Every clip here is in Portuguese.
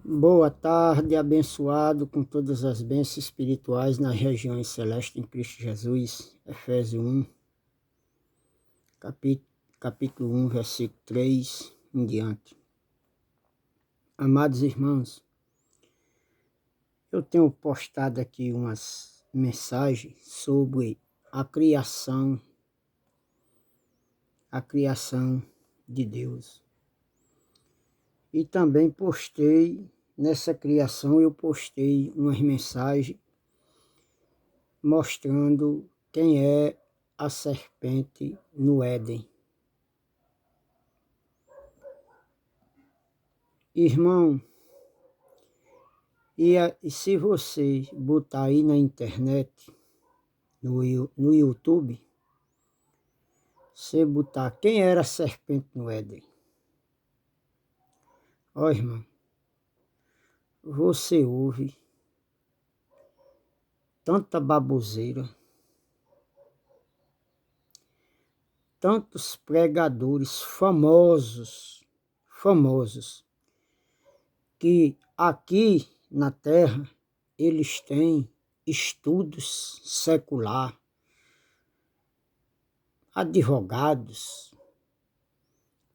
Boa tarde, abençoado com todas as bênçãos espirituais nas regiões celestes em Cristo Jesus. Efésios 1, capítulo 1, versículo 3 em diante. Amados irmãos, eu tenho postado aqui umas mensagens sobre a criação de Deus. E também nessa criação eu postei umas mensagens mostrando quem é a serpente no Éden. Irmão, e se você botar aí na internet, no YouTube, você botar quem era a serpente no Éden. Ó irmão, você ouve tanta baboseira, tantos pregadores famosos, que aqui na Terra eles têm estudos secular, advogados,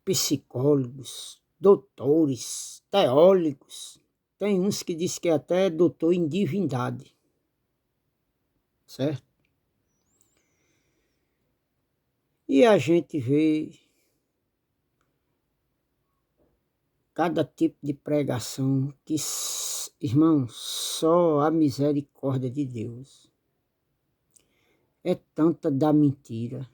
psicólogos, doutores, teólogos. Tem uns que diz que até é doutor em divindade, certo? E a gente vê cada tipo de pregação que, irmão, só a misericórdia de Deus. É tanta da mentira,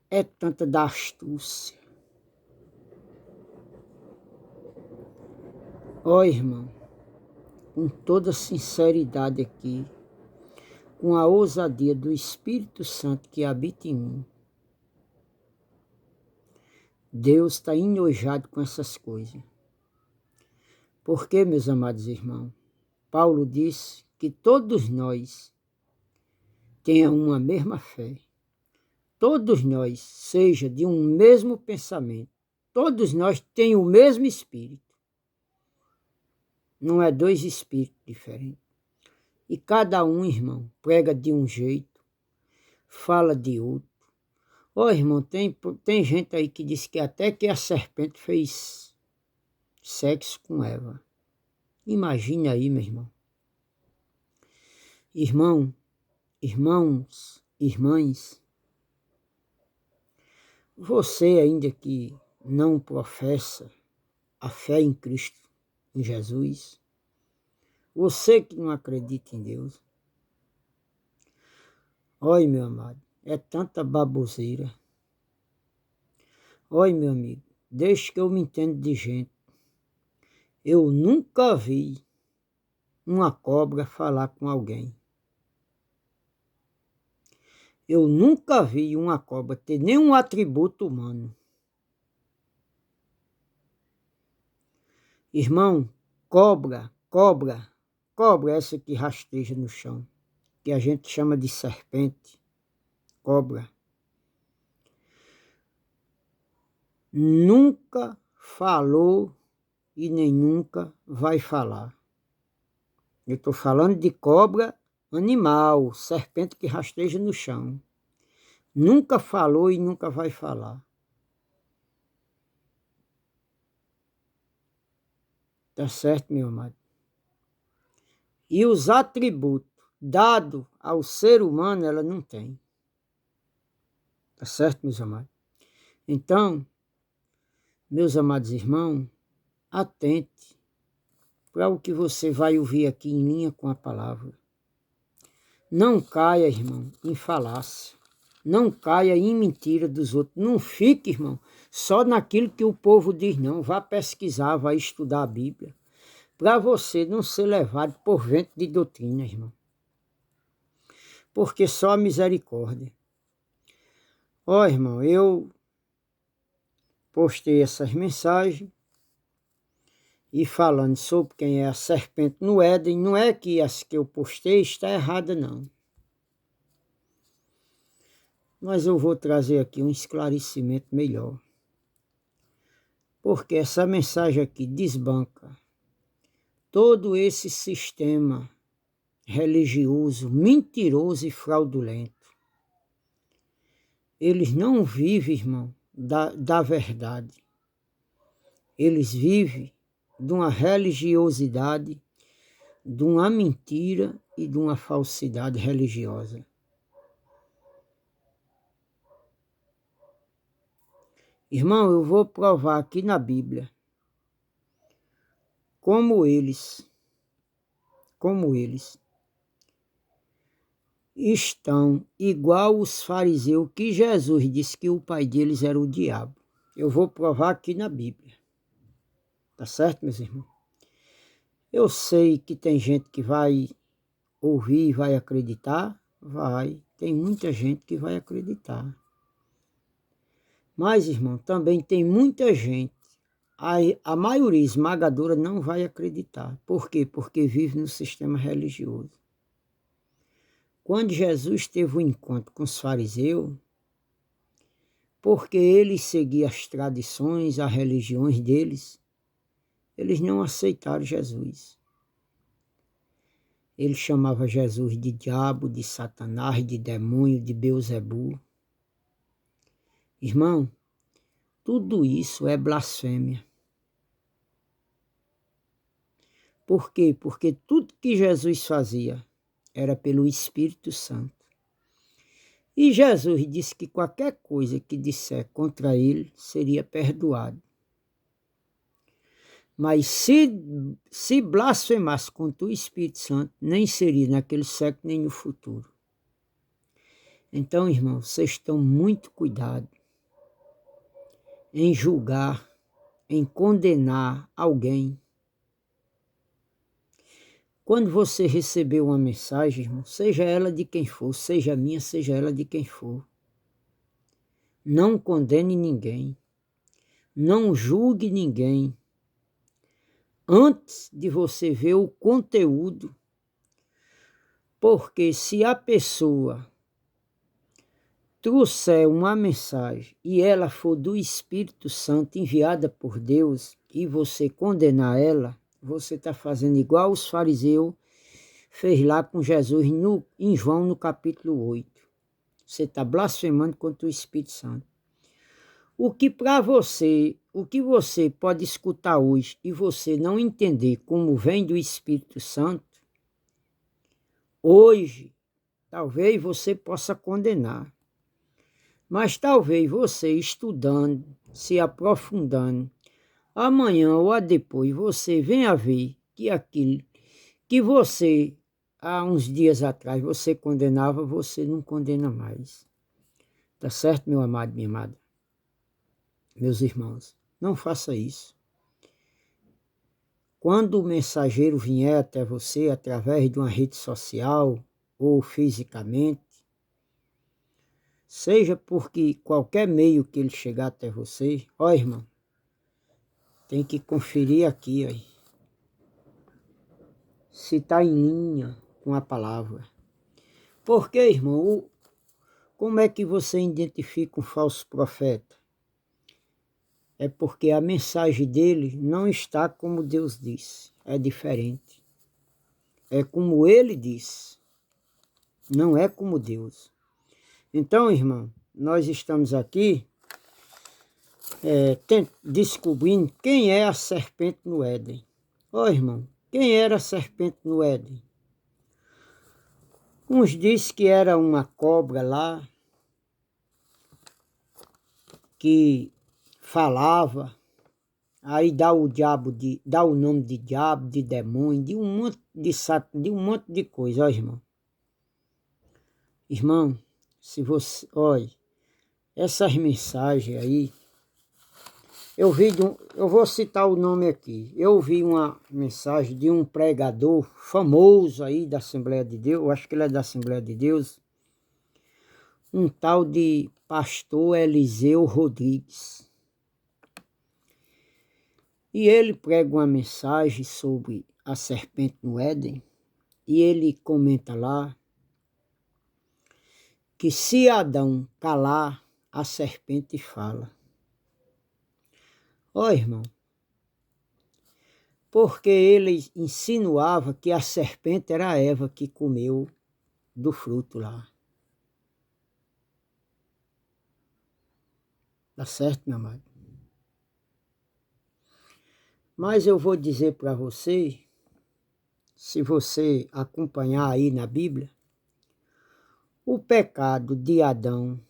é tanta da astúcia. Ó irmão, com toda sinceridade aqui, com a ousadia do Espírito Santo que habita em mim, Deus está enojado com essas coisas. Porque, meus amados irmãos, Paulo disse que todos nós tenham uma mesma fé. Todos nós, seja de um mesmo pensamento. Todos nós temos o mesmo Espírito. Não é dois espíritos diferentes. E cada um, irmão, prega de um jeito, fala de outro. Ó, irmão, tem gente aí que diz que até que a serpente fez sexo com Eva. Imagine aí, meu irmão. Irmãs, você ainda que não professa a fé em Cristo, em Jesus, você que não acredita em Deus, olha, meu amado, é tanta baboseira. Olha, meu amigo, desde que eu me entendo de gente, eu nunca vi uma cobra falar com alguém. Eu nunca vi uma cobra ter nenhum atributo humano. Irmão, cobra é essa que rasteja no chão, que a gente chama de serpente, cobra. Nunca falou e nem nunca vai falar. Eu estou falando de cobra animal, serpente que rasteja no chão. Nunca falou e nunca vai falar. Tá certo, meu amado? E os atributos dados ao ser humano, ela não tem. Tá certo, meus amados? Então, meus amados irmãos, atente para o que você vai ouvir aqui em linha com a palavra. Não caia, irmão, em falácia. Não caia em mentira dos outros. Não fique, irmão, só naquilo que o povo diz, não. Vá pesquisar, vá estudar a Bíblia. Para você não ser levado por vento de doutrina, irmão. Porque só a misericórdia. Ó, irmão, eu postei essas mensagens e falando sobre quem é a serpente no Éden. Não é que as que eu postei está errada, não. Mas eu vou trazer aqui um esclarecimento melhor. Porque essa mensagem aqui desbanca todo esse sistema religioso, mentiroso e fraudulento. Eles não vivem, irmão, da verdade. Eles vivem de uma religiosidade, de uma mentira e de uma falsidade religiosa. Irmão, eu vou provar aqui na Bíblia como eles estão igual os fariseus, que Jesus disse que o pai deles era o diabo. Eu vou provar aqui na Bíblia. Tá certo, meus irmãos? Eu sei que tem gente que vai ouvir e vai acreditar. Vai. Tem muita gente que vai acreditar. Mas, irmão, também tem muita gente, a maioria esmagadora não vai acreditar. Por quê? Porque vive no sistema religioso. Quando Jesus teve um encontro com os fariseus, porque eles seguiam as tradições, as religiões deles, eles não aceitaram Jesus. Ele chamava Jesus de diabo, de Satanás, de demônio, de Beuzebu. Irmão, tudo isso é blasfêmia. Por quê? Porque tudo que Jesus fazia era pelo Espírito Santo. E Jesus disse que qualquer coisa que disser contra ele seria perdoado. Mas se blasfemasse contra o Espírito Santo, nem seria naquele século nem no futuro. Então, irmãos, vocês estão muito cuidado em julgar, em condenar alguém. Quando você receber uma mensagem, irmão, seja ela de quem for, seja minha, seja ela de quem for, não condene ninguém, não julgue ninguém, antes de você ver o conteúdo, porque se a pessoa trouxer uma mensagem e ela for do Espírito Santo enviada por Deus e você condenar ela, você está fazendo igual os fariseus fez lá com Jesus em João no capítulo 8. Você está blasfemando contra o Espírito Santo. O que você pode escutar hoje e você não entender como vem do Espírito Santo, hoje, talvez você possa condenar. Mas talvez você estudando, se aprofundando, amanhã ou depois você venha ver que aquilo que você, há uns dias atrás, você condenava, você não condena mais. Tá certo, meu amado, minha amada? Meus irmãos, não faça isso. Quando o mensageiro vier até você através de uma rede social ou fisicamente, seja porque qualquer meio que ele chegar até você, ó irmão, tem que conferir aqui, ó, se está em linha com a palavra. Porque, irmão, como é que você identifica um falso profeta? É porque a mensagem dele não está como Deus disse, é diferente. É como ele disse, não é como Deus. Então, irmão, nós estamos aqui descobrindo quem é a serpente no Éden. Ó, irmão, quem era a serpente no Éden? Uns dizem que era uma cobra lá, que falava, aí dá o nome de diabo, de demônio, de um monte de coisa, ó, irmão. Irmão, se você, olha, essas mensagens aí, eu vou citar o nome aqui. Eu vi uma mensagem de um pregador famoso aí da Assembleia de Deus, eu acho que ele é da Assembleia de Deus, um tal de pastor Eliseu Rodrigues. E ele prega uma mensagem sobre a serpente no Éden, e ele comenta lá que se Adão calar, a serpente fala. Ó, irmão, porque ele insinuava que a serpente era a Eva que comeu do fruto lá. Tá certo, meu amado? Mas eu vou dizer para você, se você acompanhar aí na Bíblia, o pecado de Adão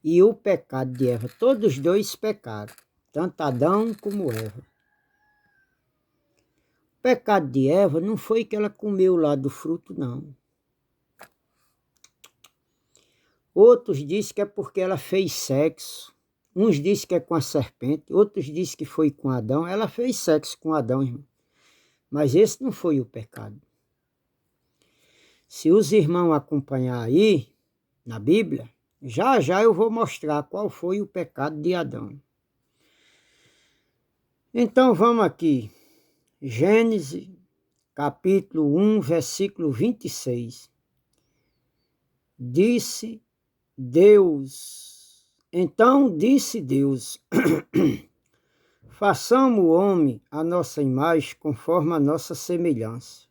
e o pecado de Eva, todos dois pecaram, tanto Adão como Eva. O pecado de Eva não foi que ela comeu lá do fruto, não. Outros dizem que é porque ela fez sexo. Uns dizem que é com a serpente, outros dizem que foi com Adão. Ela fez sexo com Adão, irmão. Mas esse não foi o pecado. Se os irmãos acompanhar aí, na Bíblia, já já eu vou mostrar qual foi o pecado de Adão. Então vamos aqui. Gênesis, capítulo 1, versículo 26. Então disse Deus, façamos o homem à nossa imagem, conforme a nossa semelhança.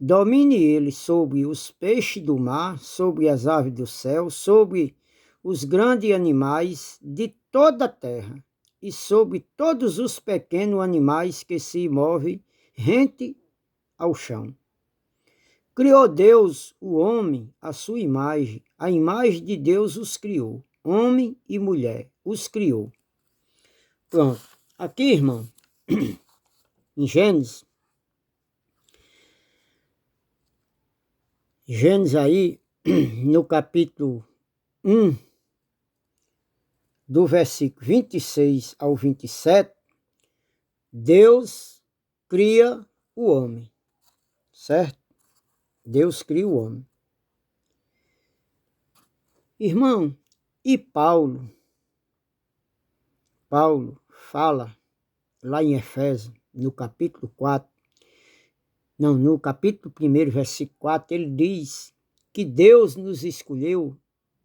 Domine ele sobre os peixes do mar, sobre as aves do céu, sobre os grandes animais de toda a terra, e sobre todos os pequenos animais que se movem rente ao chão. Criou Deus o homem à sua imagem, a imagem de Deus os criou, homem e mulher os criou. Pronto, aqui, irmão, em Gênesis aí, no capítulo 1, do versículo 26 ao 27, Deus cria o homem, certo? Deus cria o homem. Irmão, e Paulo fala lá em Efésios, no capítulo 4, no capítulo 1, versículo 4, ele diz que Deus nos escolheu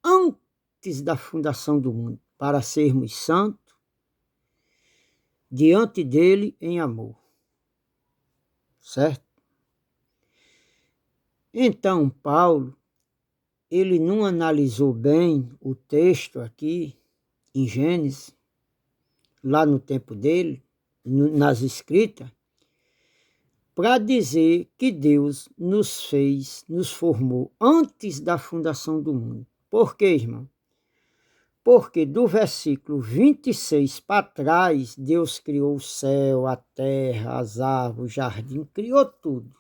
antes da fundação do mundo, para sermos santos diante dele em amor. Certo? Então, Paulo, ele não analisou bem o texto aqui, em Gênesis, lá no tempo dele, nas escritas, para dizer que Deus nos formou antes da fundação do mundo. Por quê, irmão? Porque do versículo 26 para trás, Deus criou o céu, a terra, as árvores, o jardim, criou tudo.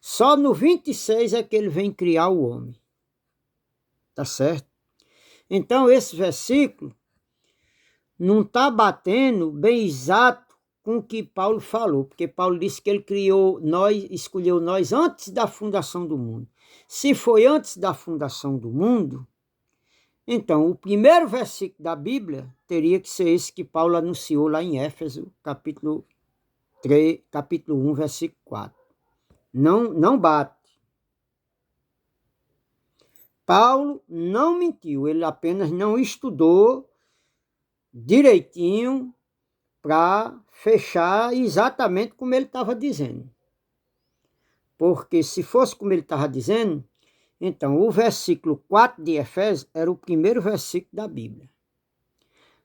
Só no 26 é que ele vem criar o homem. Tá certo? Então esse versículo não está batendo bem exato com o que Paulo falou, porque Paulo disse que ele escolheu nós antes da fundação do mundo. Se foi antes da fundação do mundo, então o primeiro versículo da Bíblia teria que ser esse que Paulo anunciou lá em Éfeso, capítulo 1, versículo 4. Não bate. Paulo não mentiu, ele apenas não estudou direitinho para fechar exatamente como ele estava dizendo. Porque se fosse como ele estava dizendo, então o versículo 4 de Efésios era o primeiro versículo da Bíblia.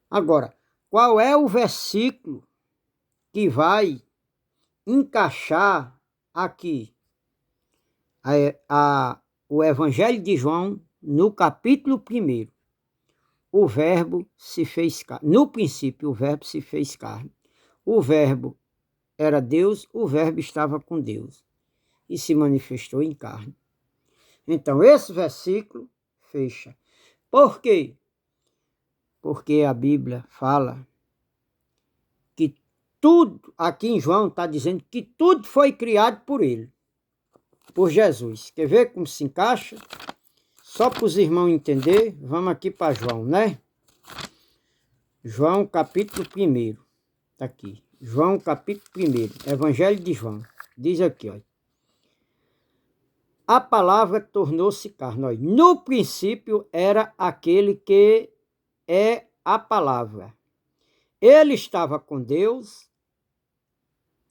Agora, qual é o versículo que vai encaixar aqui o Evangelho de João no capítulo 1? O verbo se fez carne. No princípio, o verbo se fez carne. O verbo era Deus, o verbo estava com Deus e se manifestou em carne. Então, esse versículo fecha. Por quê? Porque a Bíblia fala que tudo, aqui em João está dizendo que tudo foi criado por ele, por Jesus. Quer ver como se encaixa? Só para os irmãos entenderem, vamos aqui para João, né? João capítulo 1, está aqui. João capítulo 1, Evangelho de João. Diz aqui, olha. A palavra tornou-se carne. Olha. No princípio era aquele que é a palavra. Ele estava com Deus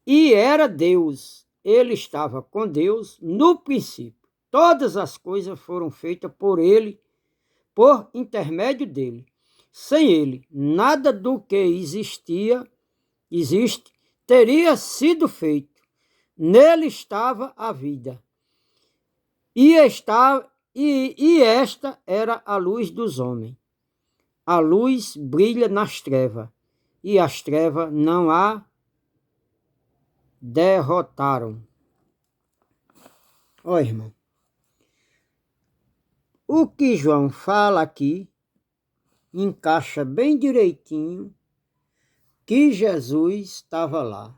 e era Deus. Ele estava com Deus no princípio. Todas as coisas foram feitas por ele, por intermédio dele. Sem ele, nada do que existe, teria sido feito. Nele estava a vida. E esta era a luz dos homens. A luz brilha nas trevas, e as trevas não a derrotaram. Ó, irmão, o que João fala aqui encaixa bem direitinho que Jesus estava lá.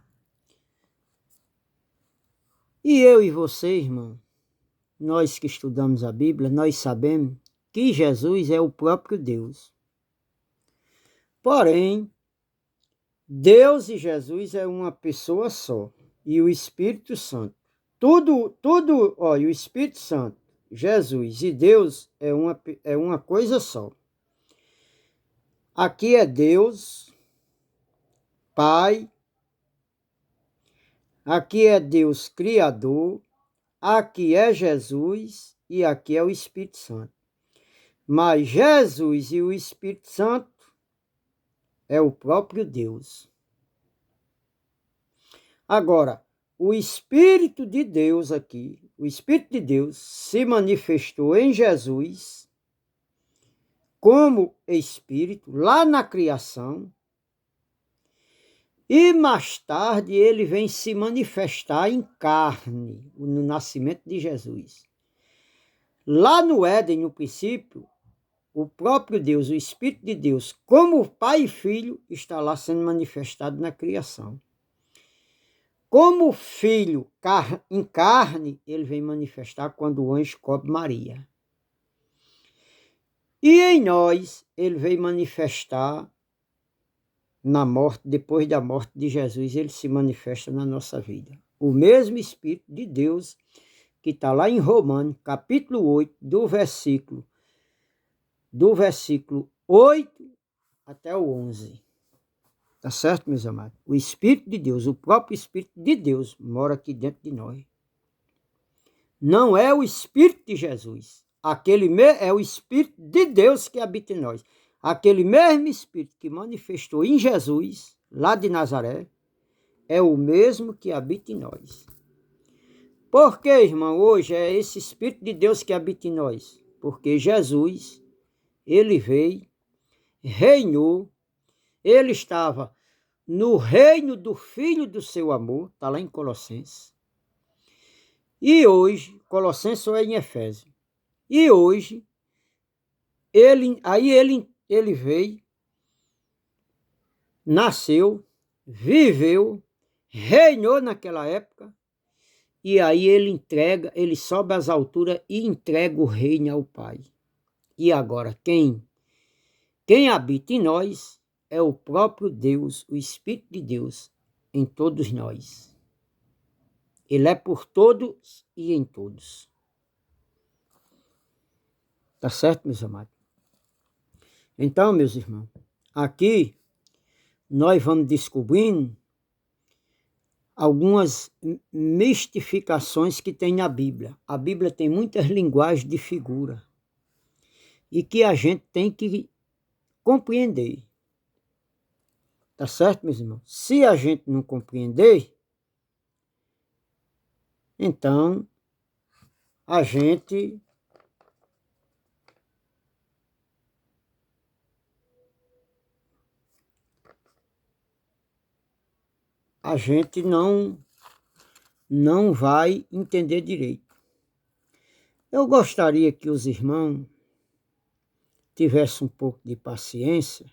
E eu e você, irmão, nós que estudamos a Bíblia, nós sabemos que Jesus é o próprio Deus. Porém, Deus e Jesus é uma pessoa só. E o Espírito Santo. Olha, o Espírito Santo, Jesus e Deus é uma coisa só. Aqui é Deus, Pai. Aqui é Deus Criador. Aqui é Jesus e aqui é o Espírito Santo. Mas Jesus e o Espírito Santo é o próprio Deus. Agora, o Espírito de Deus aqui, o Espírito de Deus se manifestou em Jesus como Espírito lá na criação e mais tarde ele vem se manifestar em carne no nascimento de Jesus. Lá no Éden, no princípio, o próprio Deus, o Espírito de Deus, como Pai e Filho, está lá sendo manifestado na criação. Como Filho em carne, ele vem manifestar quando o anjo cobre Maria. E em nós, ele veio manifestar na morte, depois da morte de Jesus, ele se manifesta na nossa vida. O mesmo Espírito de Deus que está lá em Romanos, capítulo 8, do versículo 8 até o 11. Tá certo, meus amados? O Espírito de Deus, o próprio Espírito de Deus mora aqui dentro de nós. Não é o Espírito de Jesus. É o Espírito de Deus que habita em nós. Aquele mesmo Espírito que manifestou em Jesus, lá de Nazaré, é o mesmo que habita em nós. Por que, irmão, hoje é esse Espírito de Deus que habita em nós? Porque Jesus, ele veio, reinou, ele estava no reino do Filho do seu amor, está lá em Colossenses. E hoje, Colossenses ou é em Efésios. E hoje, ele veio, nasceu, viveu, reinou naquela época, e aí ele sobe às alturas e entrega o reino ao Pai. E agora, quem habita em nós é o próprio Deus, o Espírito de Deus, em todos nós. Ele é por todos e em todos. Tá certo, meus amados? Então, meus irmãos, aqui nós vamos descobrindo algumas mistificações que tem na Bíblia. A Bíblia tem muitas linguagens de figura e que a gente tem que compreender. Tá certo, meus irmãos? Se a gente não compreender, então a gente não vai entender direito. Eu gostaria que os irmãos tivessem um pouco de paciência,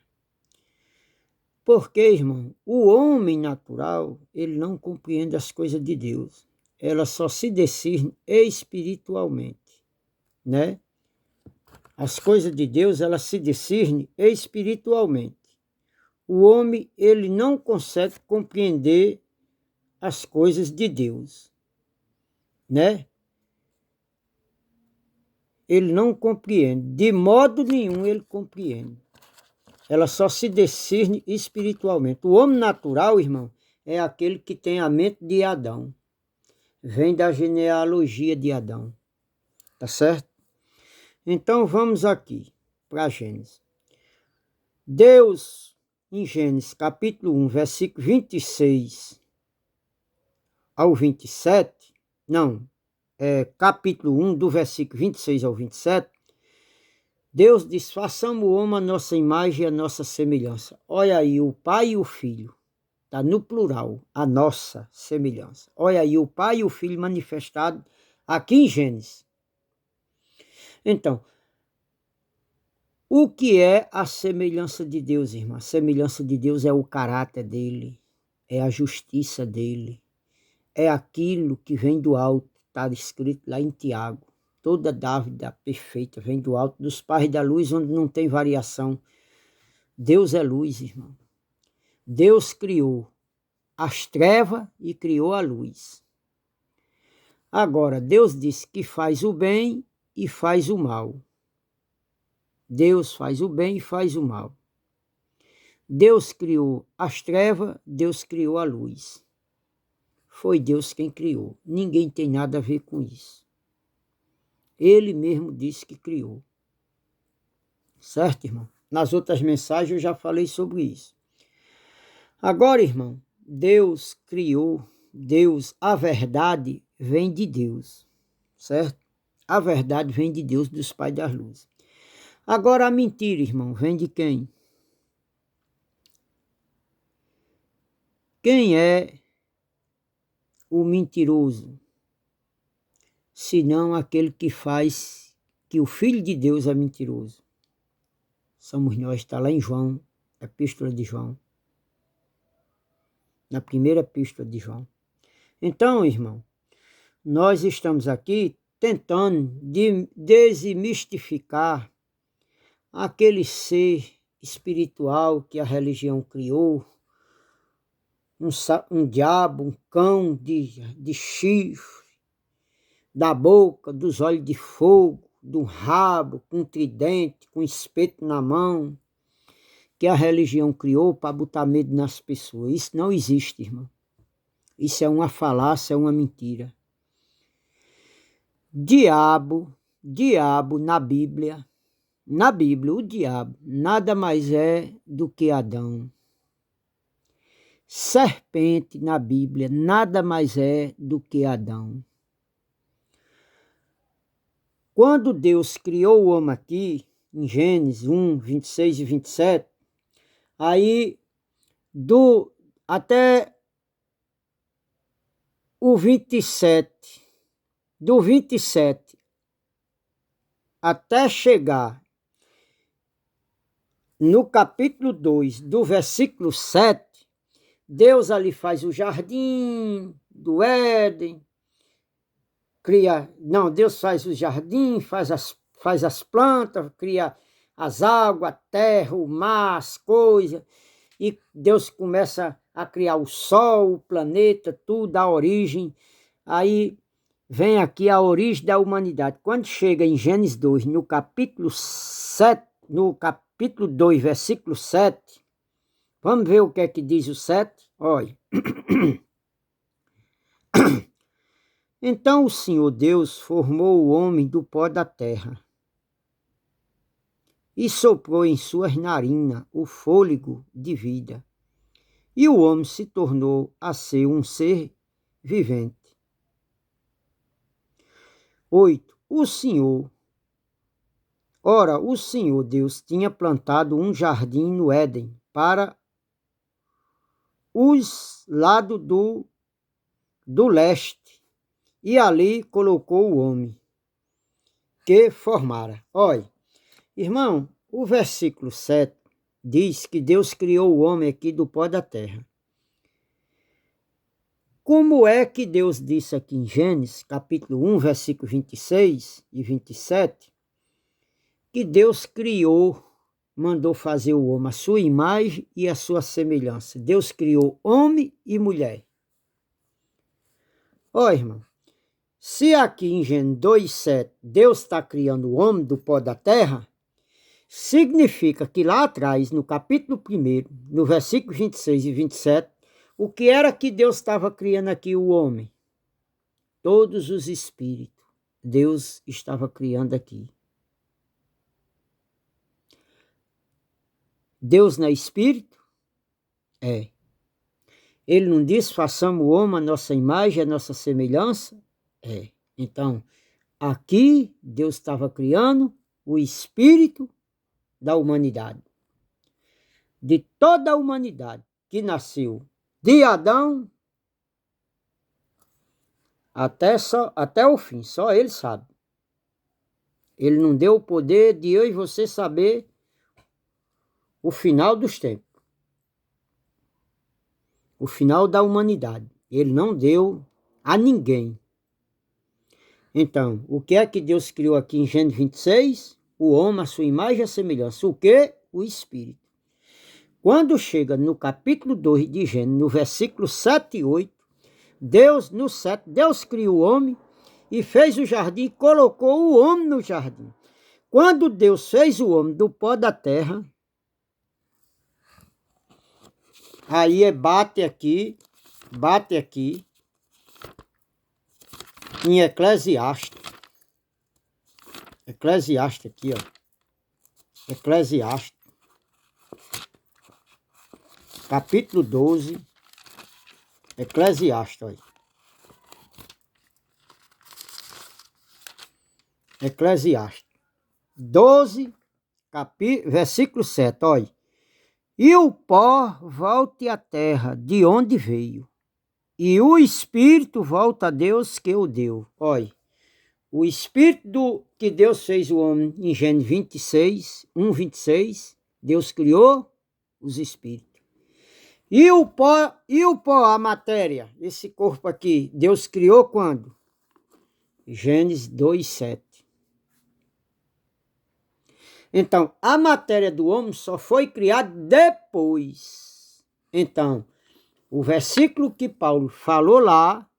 porque, irmão, o homem natural, ele não compreende as coisas de Deus. Ela só se discerne espiritualmente, né? As coisas de Deus, ela se discerne espiritualmente. O homem, ele não consegue compreender as coisas de Deus, né? Ele não compreende, de modo nenhum ele compreende. ela só se discerne espiritualmente. O homem natural, irmão, é aquele que tem a mente de Adão. Vem da genealogia de Adão. Tá certo? Então vamos aqui para Gênesis. Deus, em Gênesis capítulo 1, versículo 26 ao 27, capítulo 1, do versículo 26 ao 27, Deus diz, façamos o homem a nossa imagem e a nossa semelhança. Olha aí, o pai e o filho, está no plural, a nossa semelhança. Olha aí, o pai e o filho manifestado aqui em Gênesis. Então, o que é a semelhança de Deus, irmã? A semelhança de Deus é o caráter dele, é a justiça dele, é aquilo que vem do alto, está escrito lá em Tiago. Toda dávida perfeita vem do alto, dos pais da luz, onde não tem variação. Deus é luz, irmão. Deus criou as trevas e criou a luz. Agora, Deus disse que faz o bem e faz o mal. Deus faz o bem e faz o mal. Deus criou as trevas, Deus criou a luz. Foi Deus quem criou. Ninguém tem nada a ver com isso. Ele mesmo disse que criou. Certo, irmão? Nas outras mensagens eu já falei sobre isso. Agora, irmão, Deus criou, a verdade vem de Deus. Certo? A verdade vem de Deus, dos pais das luzes. Agora a mentira, irmão, vem de quem? Quem é o mentiroso? Senão aquele que faz que o Filho de Deus é mentiroso. Somos nós, está lá em João, Epístola de João. Na primeira Epístola de João. Então, irmão, nós estamos aqui tentando desmistificar aquele ser espiritual que a religião criou, um diabo, um cão de chifre, da boca, dos olhos de fogo, do rabo, com tridente, com espeto na mão, que a religião criou para botar medo nas pessoas. Isso não existe, irmão. Isso é uma falácia, é uma mentira. Diabo na Bíblia, o diabo nada mais é do que Adão. Serpente na Bíblia nada mais é do que Adão. Quando Deus criou o homem aqui, em Gênesis 1, 26 e 27, aí até o 27, do 27 até chegar no capítulo 2, do versículo 7, Deus ali faz o jardim do Éden, Deus faz o jardim, faz as plantas, cria as águas, a terra, o mar, as coisas, e Deus começa a criar o sol, o planeta, tudo, a origem. Aí vem aqui a origem da humanidade. Quando chega em Gênesis 2, no capítulo 7, no capítulo 2, versículo 7, vamos ver o que é que diz o 7? Olha. Então o Senhor Deus formou o homem do pó da terra e soprou em suas narinas o fôlego de vida. E o homem se tornou a ser um ser vivente. 8. O Senhor Deus tinha plantado um jardim no Éden para os lados do leste, e ali colocou o homem que formara. Olha, irmão, o versículo 7 diz que Deus criou o homem aqui do pó da terra. Como é que Deus disse aqui em Gênesis, capítulo 1, versículo 26 e 27, que Deus criou, mandou fazer o homem a sua imagem e a sua semelhança. Deus criou homem e mulher. Ó, irmão, se aqui em Gênesis 2,7 Deus está criando o homem do pó da terra, significa que lá atrás, no capítulo 1, no versículo 26 e 27, o que era que Deus estava criando aqui o homem? Todos os espíritos. Deus estava criando aqui. Deus não é espírito? É. Ele não diz, façamos o homem a nossa imagem, a nossa semelhança? É. Então, aqui Deus estava criando o espírito da humanidade. De toda a humanidade que nasceu de Adão até o fim, só ele sabe. Ele não deu o poder de eu e você saber o final dos tempos. O final da humanidade. Ele não deu a ninguém. Então, o que é que Deus criou aqui em Gênesis 26? O homem, a sua imagem e a semelhança. O quê? O Espírito. Quando chega no capítulo 2 de Gênesis, no versículo 7 e 8, Deus criou o homem e fez o jardim e colocou o homem no jardim. Quando Deus fez o homem do pó da terra, aí bate aqui em Eclesiastes. Eclesiastes aqui, ó. Eclesiastes. Capítulo 12. Eclesiastes, olha. Eclesiastes 12, versículo 7, olha. E o pó volte à terra de onde veio, e o Espírito volta a Deus que o deu. Olha, o Espírito que Deus fez o homem em Gênesis 26, Deus criou os Espíritos. E o pó, a matéria, esse corpo aqui, Deus criou quando? Gênesis 2:7. Então, a matéria do homem só foi criada depois. Então, o versículo que Paulo falou lá,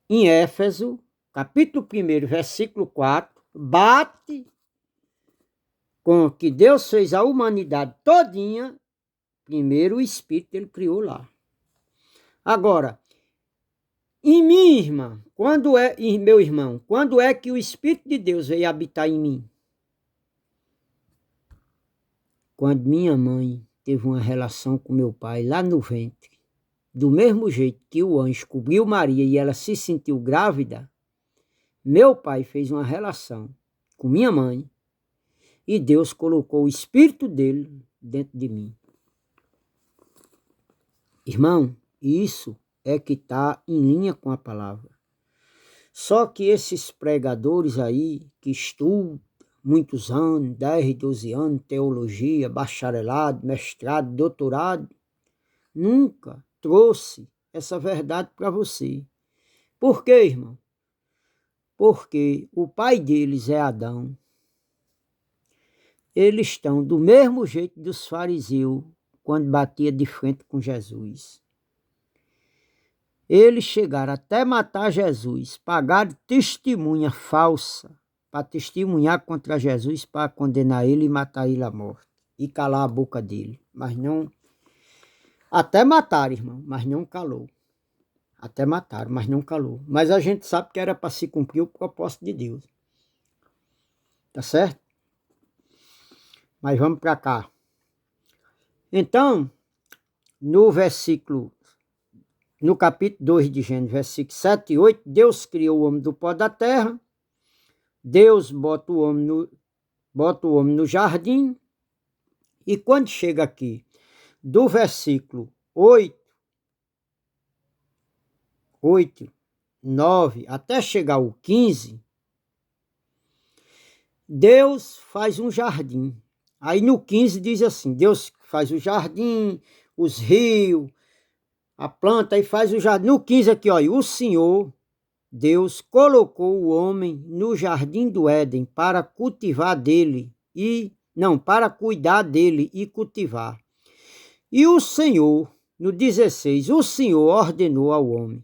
em Éfeso, capítulo 1, versículo 4, bate com que Deus fez a humanidade todinha, primeiro o Espírito ele criou lá. Agora, em mim, irmã, meu irmão, quando é que o Espírito de Deus veio habitar em mim? Quando minha mãe teve uma relação com meu pai lá no ventre, do mesmo jeito que o anjo cobriu Maria e ela se sentiu grávida, meu pai fez uma relação com minha mãe e Deus colocou o Espírito dele dentro de mim. Irmão, isso é que está em linha com a palavra. Só que esses pregadores aí, que estudam muitos anos, 10, 12 anos, teologia, bacharelado, mestrado, doutorado, nunca trouxe essa verdade para você. Por quê, irmão? Porque o pai deles é Adão. Eles estão do mesmo jeito dos fariseus, quando batia de frente com Jesus. Eles chegaram até matar Jesus, pagaram testemunha falsa para testemunhar contra Jesus, para condenar ele e matar ele à morte. E calar a boca dele. Mas não... Até mataram, irmão, mas não calou. Até mataram, mas não calou. Mas a gente sabe que era para se cumprir o propósito de Deus. Tá certo? Mas vamos para cá. Então, no capítulo 2 de Gênesis, versículos 7 e 8, Deus criou o homem do pó da terra, Deus bota o homem no jardim, e quando chega aqui, do versículo 8, 9, até chegar ao 15, Deus faz um jardim. Aí no 15 diz assim, Deus faz o jardim, os rios, a planta, e faz o jardim. No 15 aqui, olha, o Senhor, Deus, colocou o homem no jardim do Éden para cultivar dele, para cuidar dele e cultivar. E o Senhor, no 16, o Senhor ordenou ao homem,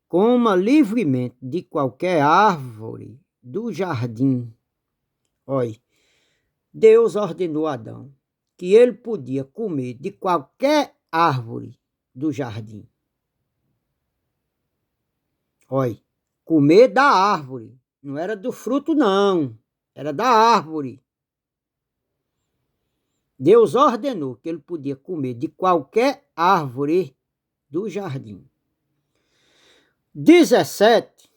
coma livremente de qualquer árvore do jardim, Olha, Deus ordenou a Adão que ele podia comer de qualquer árvore do jardim. Olha, comer da árvore, não era do fruto não, era da árvore. Deus ordenou que ele podia comer de qualquer árvore do jardim. 17.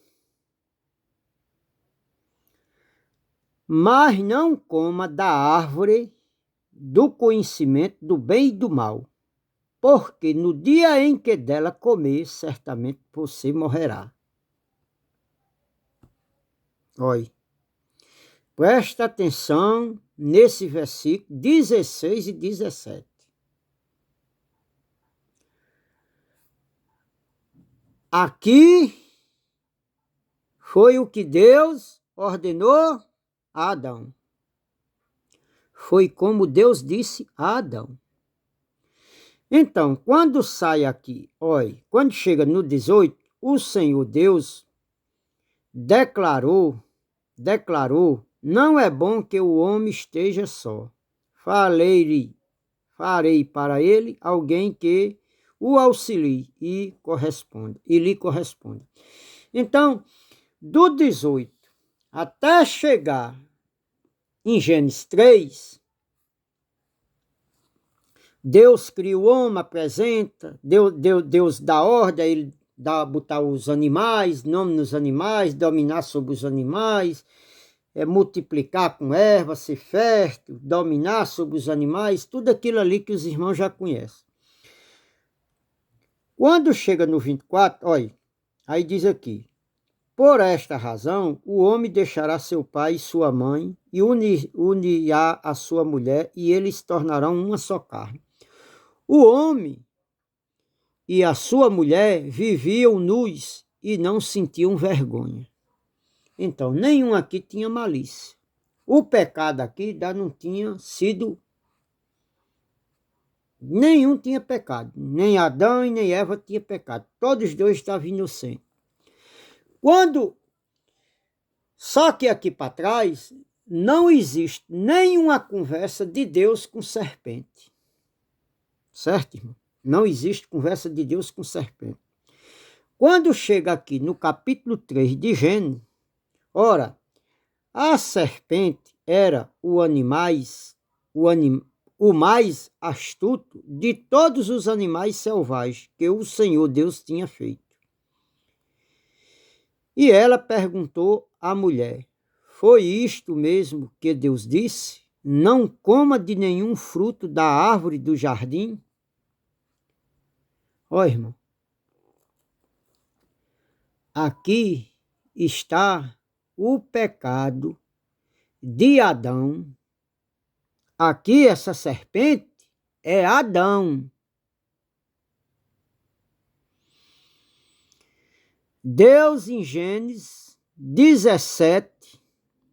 Mas não coma da árvore do conhecimento do bem e do mal, porque no dia em que dela comer, certamente você morrerá. Olha, presta atenção nesse versículo 16 e 17. Aqui foi o que Deus ordenou a Adão. Foi como Deus disse a Adão. Então, quando sai aqui, olha, quando chega no 18, o Senhor Deus declarou, não é bom que o homem esteja só. Farei para ele alguém que o auxilie e lhe corresponda. Então, do 18 até chegar em Gênesis 3, Deus cria o homem, apresenta, Deus dá ordem, ele dá botar os animais, nome nos animais, dominar sobre os animais, multiplicar com erva, ser fértil, dominar sobre os animais, tudo aquilo ali que os irmãos já conhecem. Quando chega no 24, olha, aí diz aqui: por esta razão, o homem deixará seu pai e sua mãe e unirá a sua mulher, e eles se tornarão uma só carne. O homem e a sua mulher viviam nus e não sentiam vergonha. Então, nenhum aqui tinha malícia. O pecado aqui não tinha sido... Nenhum tinha pecado. Nem Adão e nem Eva tinham pecado. Todos dois estavam inocentes. Só que aqui para trás não existe nenhuma conversa de Deus com serpente. Certo, irmão? Não existe conversa de Deus com serpente. Quando chega aqui no capítulo 3 de Gênesis, ora, a serpente era o mais astuto de todos os animais selvagens que o Senhor Deus tinha feito. E ela perguntou à mulher: foi isto mesmo que Deus disse? Não coma de nenhum fruto da árvore do jardim? Olha, irmão, aqui está o pecado de Adão. Aqui essa serpente é Adão. Deus em Gênesis 17,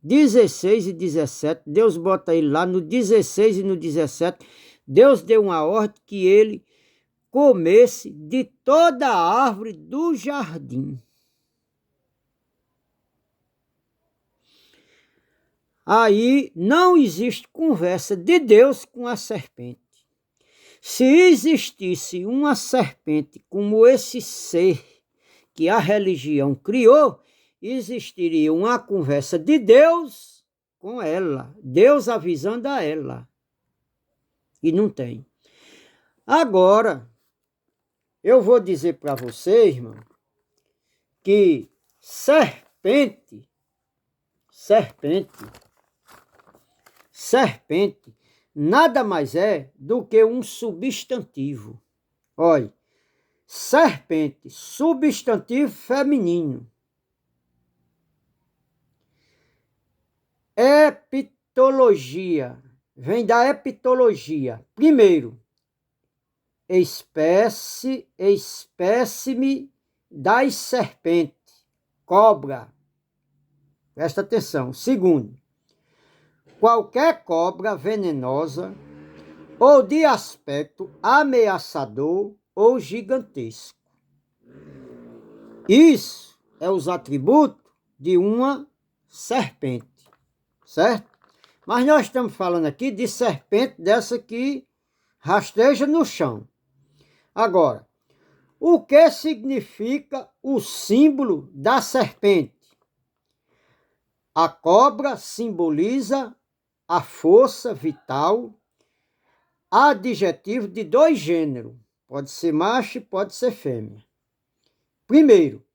16 e 17, Deus bota ele lá no 16 e no 17, Deus deu uma ordem que ele comesse de toda a árvore do jardim. Aí não existe conversa de Deus com a serpente. Se existisse uma serpente como esse ser que a religião criou, existiria uma conversa de Deus com ela, Deus avisando a ela. E não tem. Agora, eu vou dizer para você, irmão, que serpente nada mais é do que um substantivo. Olha, serpente, substantivo feminino. Epitologia, vem da epitologia. Primeiro, espécime das serpentes, cobra. Presta atenção. Segundo, qualquer cobra venenosa ou de aspecto ameaçador ou gigantesco. Isso é os atributos de uma serpente, certo? Mas nós estamos falando aqui de serpente dessa que rasteja no chão. Agora, o que significa o símbolo da serpente? A cobra simboliza a força vital, adjetivo de 2 gêneros. Pode ser macho e pode ser fêmea. Primeiro,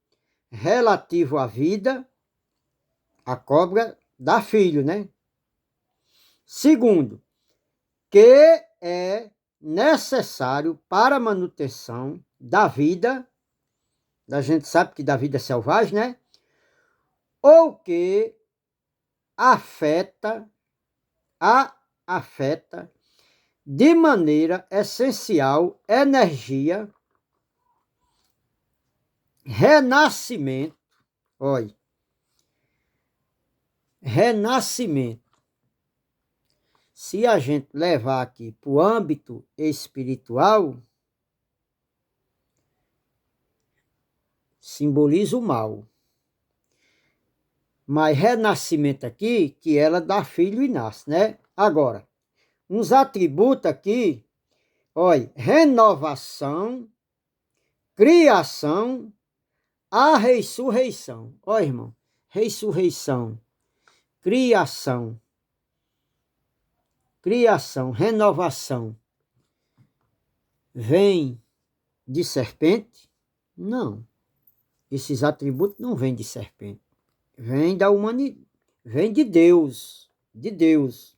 relativo à vida, a cobra dá filho, né? Segundo, que é necessário para a manutenção da vida, a gente sabe que da vida selvagem, né? Ou que afeta de maneira essencial energia, renascimento, olha, renascimento. Se a gente levar aqui para o âmbito espiritual, simboliza o mal. Mas renascimento aqui, que ela dá filho e nasce, né? Agora, uns atributos aqui, olha, renovação, criação, a ressurreição. Olha, irmão, ressurreição, criação, renovação. Vem de serpente? Não. Esses atributos não vêm de serpente. Vem da humanidade, vem de Deus, de Deus.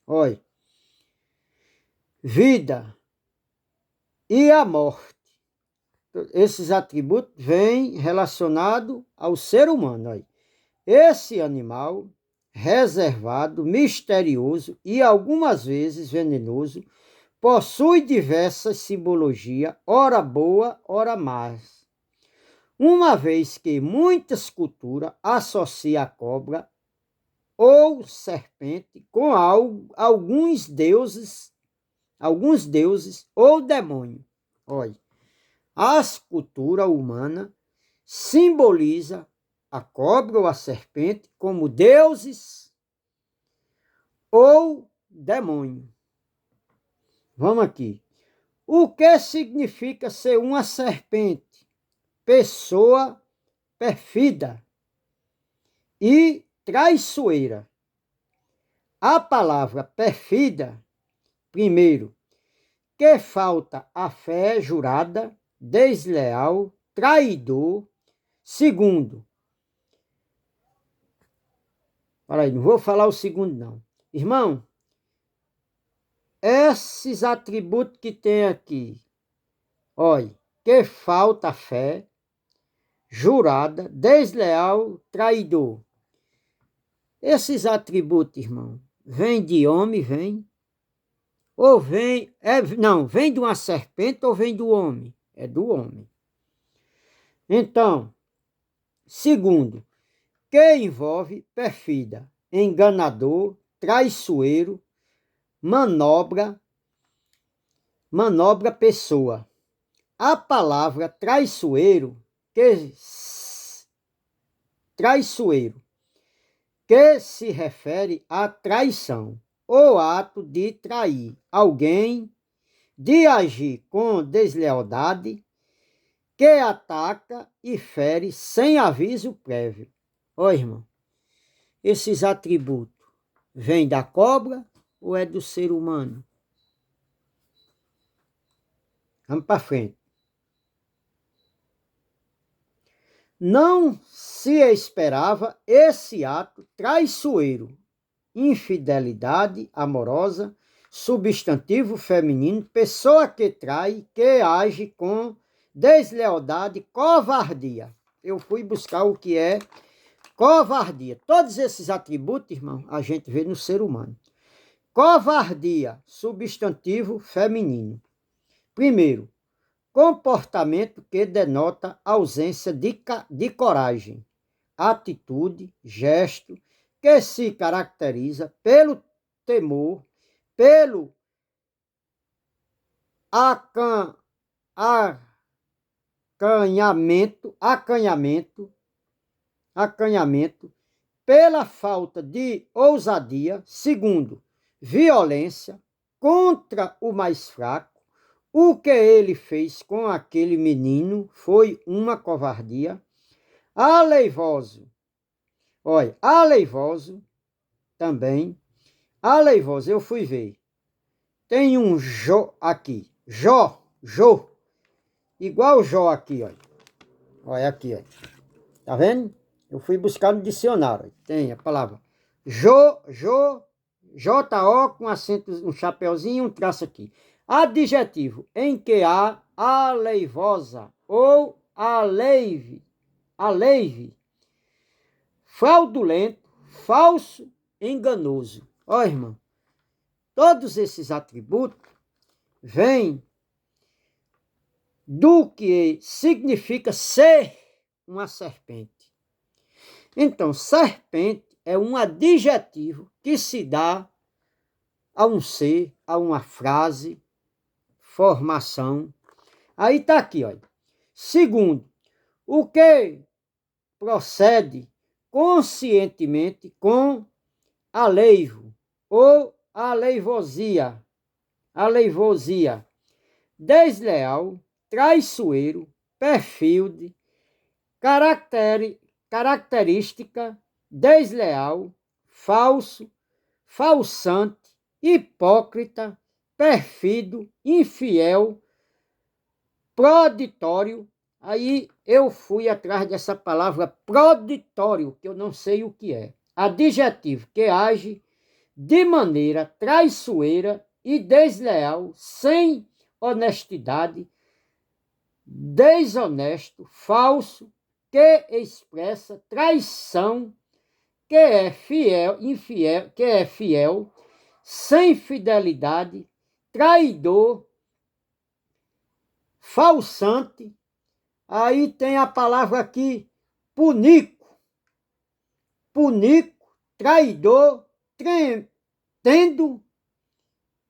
Olha, vida e a morte. Esses atributos vêm relacionados ao ser humano. Olha. Esse animal reservado, misterioso e algumas vezes venenoso, possui diversas simbologias, ora boa, ora más. Uma vez que muitas culturas associam a cobra ou serpente com alguns deuses ou demônios. Olha, as culturas humanas simbolizam a cobra ou a serpente como deuses ou demônio. Vamos aqui. O que significa ser uma serpente? Pessoa perfida e traiçoeira. A palavra perfida, primeiro, que falta a fé jurada, desleal, traidor. Segundo, olha aí, não vou falar o segundo não. Irmão, esses atributos que tem aqui, olha, que falta a fé, jurada, desleal, traidor. Esses atributos, irmão, vem de homem, vem? Ou vem, não, vem de uma serpente ou vem do homem? É do homem. Então, segundo, que envolve perfida, enganador, traiçoeiro, manobra pessoa. A palavra traiçoeiro, que se refere à traição, ou ato de trair alguém, de agir com deslealdade, que ataca e fere sem aviso prévio. Ó, irmão, esses atributos vêm da cobra ou é do ser humano? Vamos para frente. Não se esperava esse ato traiçoeiro, infidelidade amorosa, substantivo feminino, pessoa que trai, que age com deslealdade, covardia. Eu fui buscar o que é covardia. Todos esses atributos, irmão, a gente vê no ser humano. Covardia, substantivo feminino. Primeiro, comportamento que denota ausência de coragem, atitude, gesto, que se caracteriza pelo temor, pelo acanhamento, pela falta de ousadia. Segundo, violência contra o mais fraco. O que ele fez com aquele menino foi uma covardia. Aleivoso. Olha, aleivoso também. Aleivoso, eu fui ver. Tem um Jó aqui. Jó. Igual Jó aqui, olha. Olha aqui, olha. Tá vendo? Eu fui buscar no dicionário. Tem a palavra J-O com acento, um chapeuzinho e um traço aqui. Adjetivo em que há aleivosa ou aleive, fraudulento, falso, enganoso. Ó, irmão, todos esses atributos vêm do que significa ser uma serpente. Então, serpente é um adjetivo que se dá a um ser, a uma frase, formação. Aí está aqui, olha. Segundo, o que procede conscientemente com aleivo ou aleivosia, desleal, traiçoeiro, perfilde, característica, desleal, falso, falsante, hipócrita, pérfido, infiel, proditório. Aí eu fui atrás dessa palavra proditório, que eu não sei o que é. Adjetivo que age de maneira traiçoeira e desleal, sem honestidade, desonesto, falso, que expressa traição, que é fiel, sem fidelidade, traidor, falsante. Aí tem a palavra aqui, punico, traidor, tendo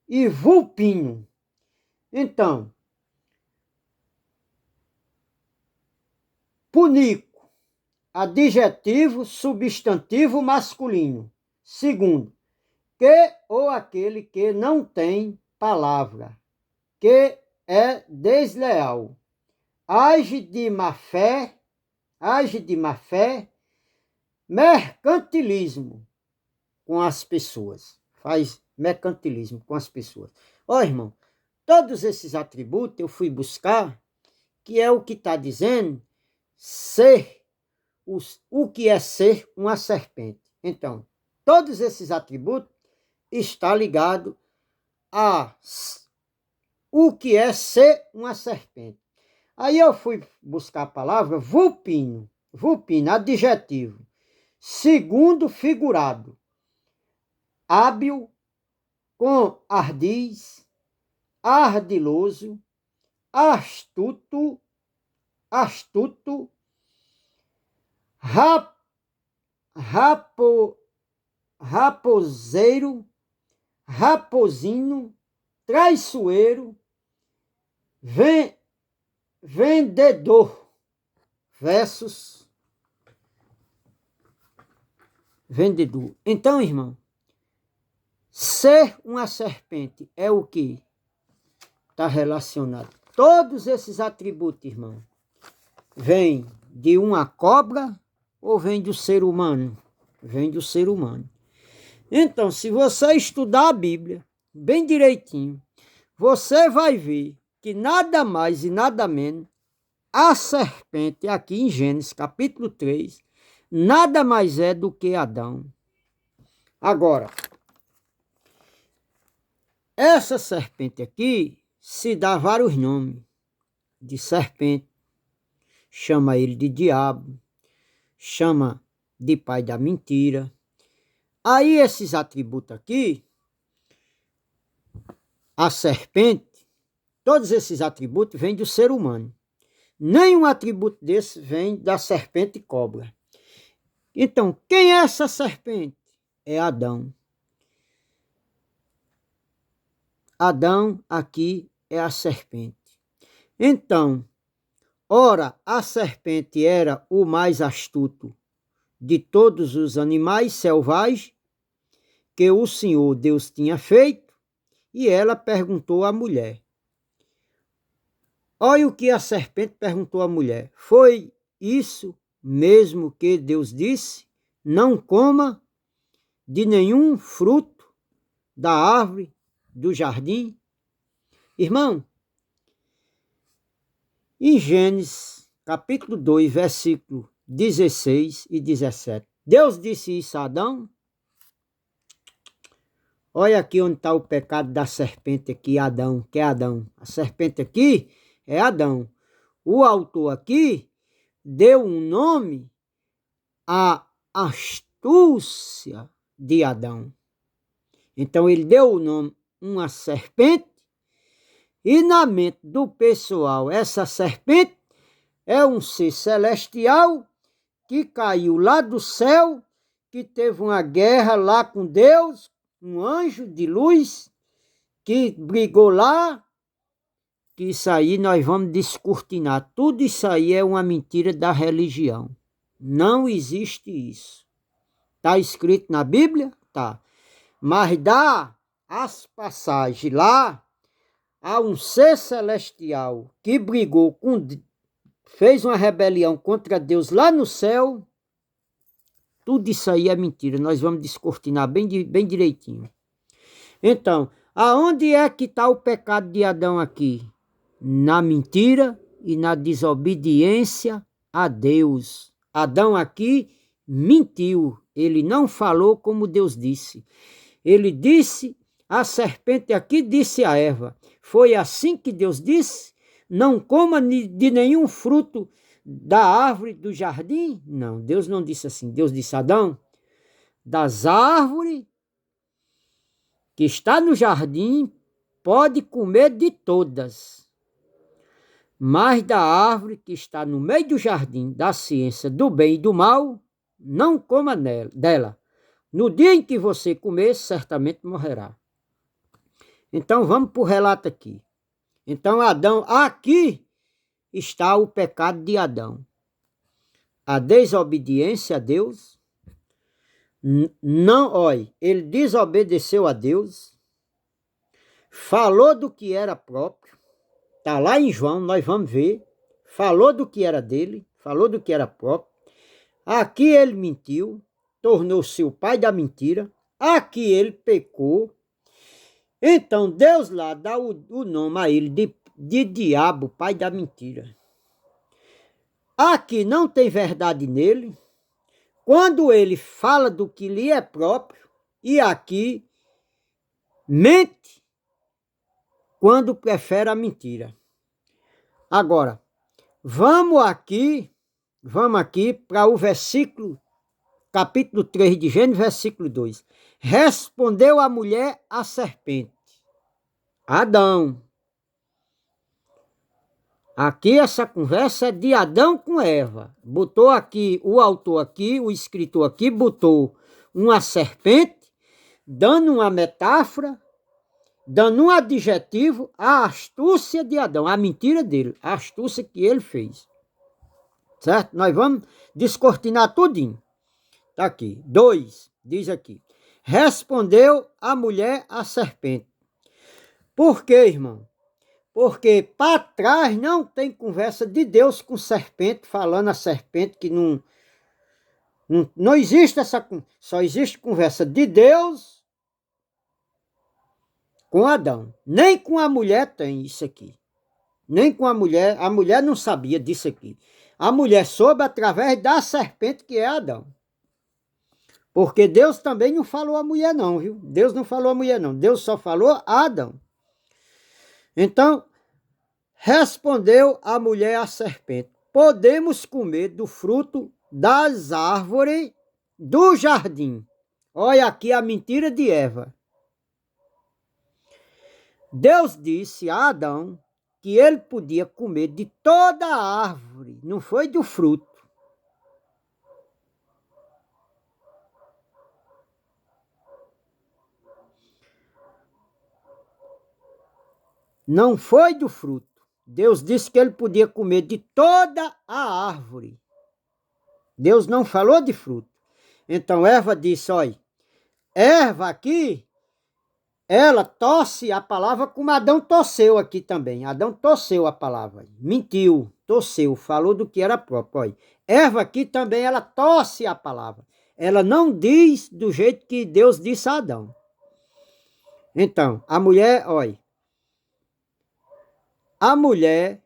e vulpinho. Então, punico, adjetivo, substantivo masculino. Segundo, que ou aquele que não tem palavra, que é desleal, age de má fé, mercantilismo com as pessoas, faz mercantilismo com as pessoas. Ó, irmão, todos esses atributos eu fui buscar, que é o que está dizendo ser, o que é ser uma serpente. Então, todos esses atributos estão ligados a o que é ser uma serpente. Aí eu fui buscar a palavra vulpino, adjetivo. Segundo, figurado, hábil, com ardiz, ardiloso, astuto, raposeiro, raposino, traiçoeiro, vendedor, versus vendedor. Então, irmão, ser uma serpente é o que está relacionado. Todos esses atributos, irmão, vêm de uma cobra ou vem do ser humano? Vem do ser humano. Então, se você estudar a Bíblia bem direitinho, você vai ver que nada mais e nada menos a serpente, aqui em Gênesis capítulo 3, nada mais é do que Adão. Agora, essa serpente aqui se dá vários nomes de serpente. Chama ele de diabo, chama de pai da mentira. Aí esses atributos aqui, a serpente, todos esses atributos vêm do ser humano. Nenhum atributo desse vem da serpente cobra. Então, quem é essa serpente? É Adão. Adão aqui é a serpente. Então, ora, a serpente era o mais astuto de todos os animais selvagens que o Senhor Deus tinha feito, e ela perguntou à mulher. Olha o que a serpente perguntou à mulher. Foi isso mesmo que Deus disse? Não coma de nenhum fruto da árvore do jardim? Irmão, em Gênesis, capítulo 2, versículo 16 e 17, Deus disse isso a Adão. Olha aqui onde está o pecado da serpente aqui, Adão, que é Adão. A serpente aqui é Adão. O autor aqui deu um nome à astúcia de Adão. Então ele deu o nome uma serpente, e na mente do pessoal essa serpente é um ser celestial que caiu lá do céu, que teve uma guerra lá com Deus, um anjo de luz que brigou lá, que isso aí nós vamos descortinar. Tudo isso aí é uma mentira da religião. Não existe isso. Está escrito na Bíblia? Tá. Mas dá as passagens lá, há um ser celestial que brigou com, fez uma rebelião contra Deus lá no céu. Tudo isso aí é mentira. Nós vamos descortinar bem direitinho. Então, aonde é que está o pecado de Adão aqui? Na mentira e na desobediência a Deus. Adão aqui mentiu. Ele não falou como Deus disse. Ele disse, a serpente aqui disse a Eva, foi assim que Deus disse? Não coma de nenhum fruto da árvore do jardim? Não, Deus não disse assim. Deus disse a Adão, das árvores que está no jardim, pode comer de todas. Mas da árvore que está no meio do jardim, da ciência do bem e do mal, não coma dela. No dia em que você comer, certamente morrerá. Então vamos para o relato aqui. Então Adão, aqui está o pecado de Adão. A desobediência a Deus. Não, olha, ele desobedeceu a Deus. Falou do que era próprio. Está lá em João, nós vamos ver. Falou do que era dele, falou do que era próprio. Aqui ele mentiu, tornou-se o pai da mentira. Aqui ele pecou. Então Deus lá dá o nome a ele de diabo, pai da mentira. Aqui não tem verdade nele. Quando ele fala do que lhe é próprio, e aqui mente quando prefere a mentira. Agora, vamos aqui para o versículo, capítulo 3 de Gênesis, versículo 2. Respondeu a mulher à serpente. Adão. Aqui essa conversa é de Adão com Eva. Botou aqui, o autor aqui, o escritor aqui, botou uma serpente, dando uma metáfora, dando um adjetivo à astúcia de Adão, à mentira dele, a astúcia que ele fez. Certo? Nós vamos descortinar tudinho. Está aqui. 2, diz aqui. Respondeu a mulher à serpente. Por quê, irmão? Porque para trás não tem conversa de Deus com serpente, falando a serpente que não existe essa, só existe conversa de Deus com Adão. Nem com a mulher tem isso aqui. Nem com a mulher não sabia disso aqui. A mulher soube através da serpente que é Adão. Porque Deus também não falou a mulher não, viu? Deus não falou a mulher não, Deus só falou a Adão. Então, respondeu a mulher à serpente, podemos comer do fruto das árvores do jardim. Olha aqui a mentira de Eva. Deus disse a Adão que ele podia comer de toda a árvore, não foi do fruto. Não foi do fruto. Deus disse que ele podia comer de toda a árvore. Deus não falou de fruto. Então Eva disse, olha, Eva aqui, ela torce a palavra como Adão torceu aqui também. Adão torceu a palavra, mentiu, torceu, falou do que era próprio. Olha, Eva aqui também, ela torce a palavra. Ela não diz do jeito que Deus disse a Adão. Então, a mulher, olha, a mulher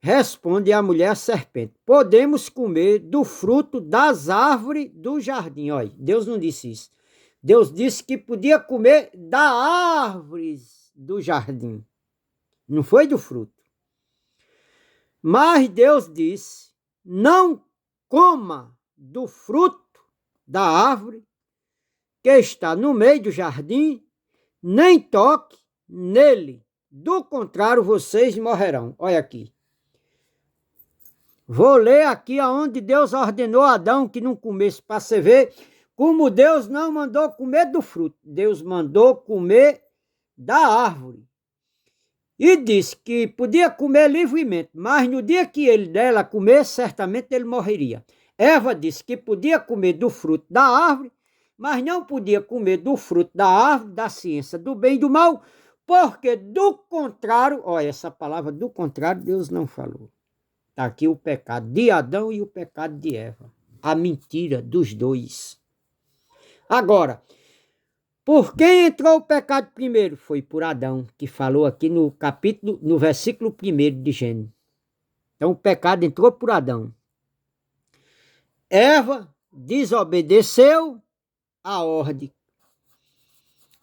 responde a mulher à serpente, podemos comer do fruto das árvores do jardim. Olha, Deus não disse isso. Deus disse que podia comer das árvores do jardim. Não foi do fruto. Mas Deus disse, não coma do fruto da árvore que está no meio do jardim, nem toque nele. Do contrário, vocês morrerão. Olha aqui. Vou ler aqui aonde Deus ordenou a Adão que não comesse, para você ver como Deus não mandou comer do fruto. Deus mandou comer da árvore. E disse que podia comer livremente, mas no dia que ele dela comer, certamente ele morreria. Eva disse que podia comer do fruto da árvore, mas não podia comer do fruto da árvore da ciência do bem e do mal, porque do contrário, olha, essa palavra do contrário Deus não falou. Está aqui o pecado de Adão e o pecado de Eva. A mentira dos dois. Agora, por quem entrou o pecado primeiro? Foi por Adão, que falou aqui no capítulo, no versículo 1 de Gênesis. Então o pecado entrou por Adão. Eva desobedeceu a ordem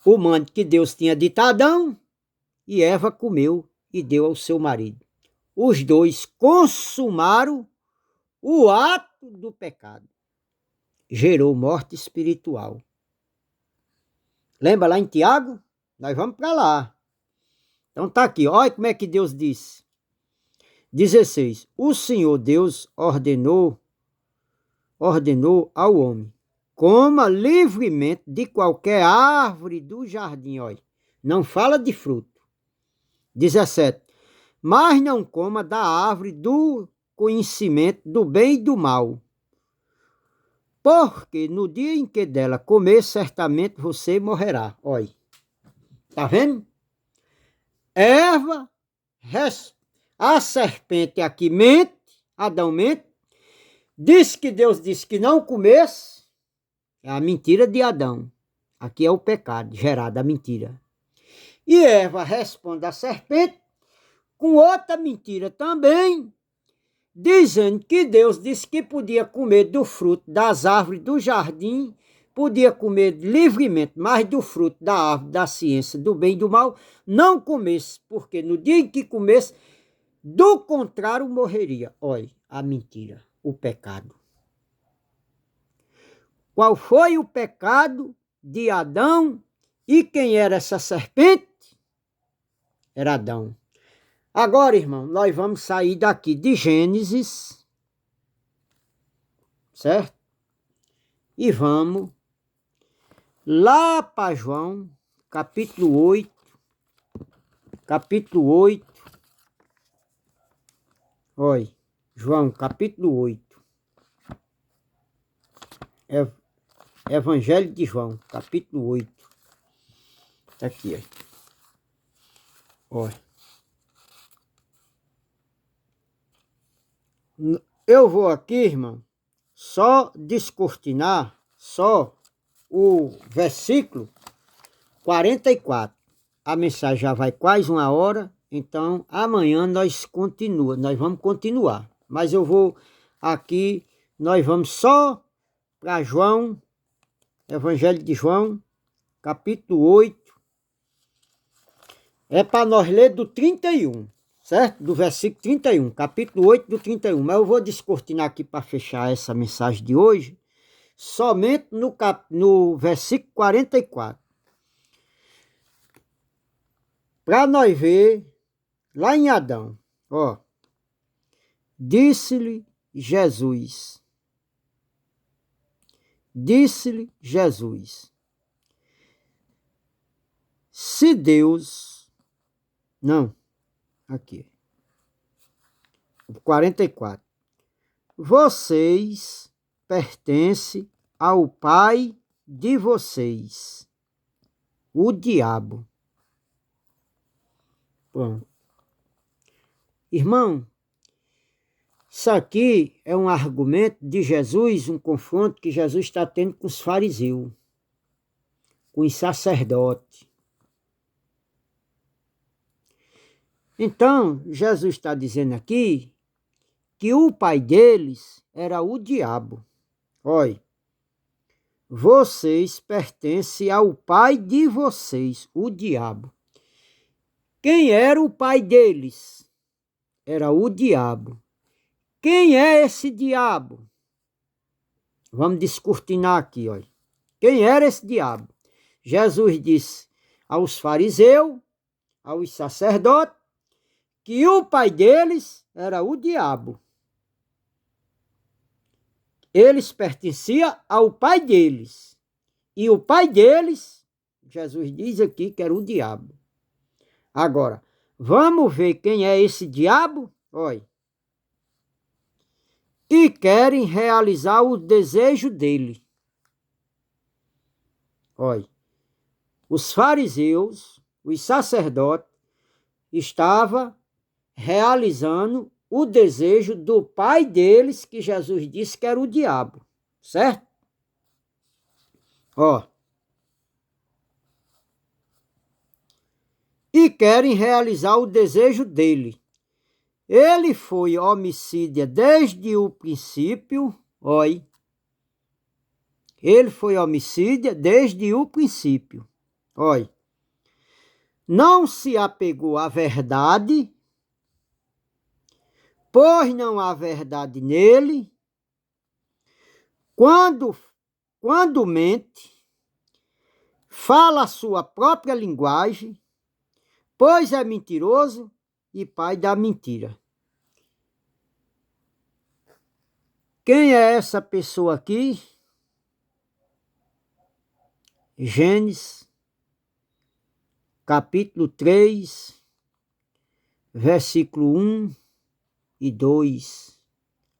humana que Deus tinha dito a Adão, e Eva comeu e deu ao seu marido. Os dois consumaram o ato do pecado. Gerou morte espiritual. Lembra lá em Tiago? Nós vamos para lá. Então tá aqui, olha como é que Deus disse. 16. O Senhor Deus ordenou ao homem, coma livremente de qualquer árvore do jardim. Olha, não fala de fruto. 17. Mas não coma da árvore do conhecimento do bem e do mal, porque no dia em que dela comer, certamente você morrerá. Olha, tá vendo? Eva, a serpente aqui mente, Adão mente, disse que Deus disse que não comesse, é a mentira de Adão. Aqui é o pecado gerado, a mentira. E Eva responde à serpente com outra mentira também, dizendo que Deus disse que podia comer do fruto das árvores do jardim, podia comer livremente, mas do fruto da árvore da ciência do bem e do mal, não comesse, porque no dia em que comesse, do contrário morreria. Olha, a mentira, o pecado. Qual foi o pecado de Adão e quem era essa serpente? Era Adão. Agora, irmão, nós vamos sair daqui de Gênesis, certo? E vamos lá para João, capítulo 8. Capítulo 8. Olha, João, capítulo 8. Evangelho de João, capítulo 8. Está aqui, ó. Olha. Eu vou aqui, irmão, só descortinar só o versículo 44. A mensagem já vai quase 1 hora, então amanhã nós vamos continuar. Mas eu vou aqui, nós vamos só para João, Evangelho de João, capítulo 8. É para nós ler do 31. Certo? Do versículo 31, capítulo 8 do 31. Mas eu vou descortinar aqui para fechar essa mensagem de hoje, somente no versículo 44. Para nós ver, lá em Adão, ó. Disse-lhe Jesus. Disse-lhe Jesus. Se Deus... Não. Aqui. 44. Vocês pertencem ao pai de vocês, o diabo. Bom, irmão, isso aqui é um argumento de Jesus, um confronto que Jesus está tendo com os fariseus, com os sacerdotes. Então, Jesus está dizendo aqui que o pai deles era o diabo. Olha, vocês pertencem ao pai de vocês, o diabo. Quem era o pai deles? Era o diabo. Quem é esse diabo? Vamos descortinar aqui, olha. Quem era esse diabo? Jesus disse aos fariseus, aos sacerdotes, que o pai deles era o diabo. Eles pertenciam ao pai deles. E o pai deles, Jesus diz aqui que era o diabo. Agora, vamos ver quem é esse diabo? Olha. E querem realizar o desejo dele. Olha, os fariseus, os sacerdotes, estavam realizando o desejo do pai deles, que Jesus disse que era o diabo, certo? Ó. E querem realizar o desejo dele. Ele foi homicida desde o princípio, olha. Ele foi homicida desde o princípio, olha. Não se apegou à verdade, pois não há verdade nele. Quando mente, fala a sua própria linguagem, pois é mentiroso e pai da mentira. Quem é essa pessoa aqui? Gênesis, capítulo 3, versículo 1 e 2.